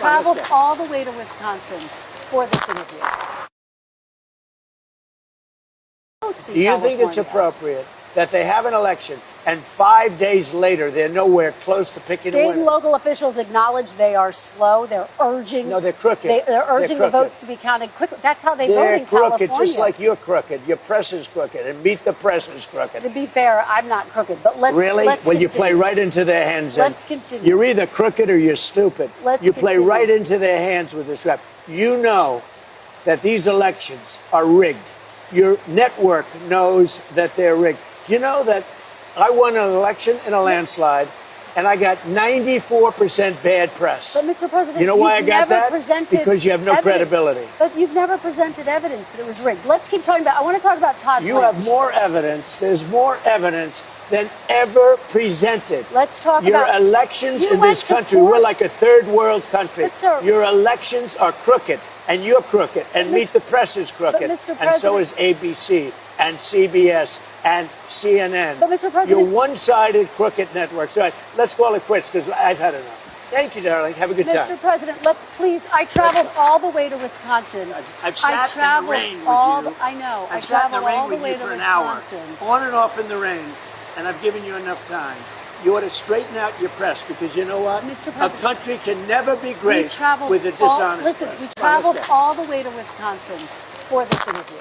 traveled all the way to Wisconsin for this interview. Do you think it's appropriate that they have an election and 5 days later they're nowhere close to picking a winner? State and local officials acknowledge they are slow. They're urging. No, they're crooked. They're urging the votes to be counted quickly. That's how they vote in California. They're crooked, just like you're crooked. Your press is crooked, and Meet the Press is crooked. To be fair, I'm not crooked, but let's really. Let's well, continue. You play right into their hands. Let's continue. You're either crooked or you're stupid. You play continue. right into their hands with this rap. You know that these elections are rigged. Your network knows that they're rigged. You know that I won an election in a landslide, and I got 94% bad press. But, Mr. President, you know why I got that? Because you have no credibility. But you've never presented evidence that it was rigged. Let's keep talking about. I want to talk about Todd. You have more evidence. There's more evidence than ever presented. Let's talk your about your elections in this country. We're like a third world country. But, sir, your elections are crooked, and you're crooked, and Meet the Press is crooked, and so is ABC and CBS and CNN. But, Mr. President, you're one-sided crooked networks. All right, let's call it quits because I've had enough. Thank you, darling. Have a good time. Mr. President, let's please. I traveled all the way to Wisconsin. I've sat in the rain with you. I know. I've sat in the rain all the with way you to for an Wisconsin. hour, on and off in the rain, and I've given you enough time. You ought to straighten out your press because you know what? Mr. A country can never be great with a dishonest press. Listen, we traveled all the way to Wisconsin for this interview.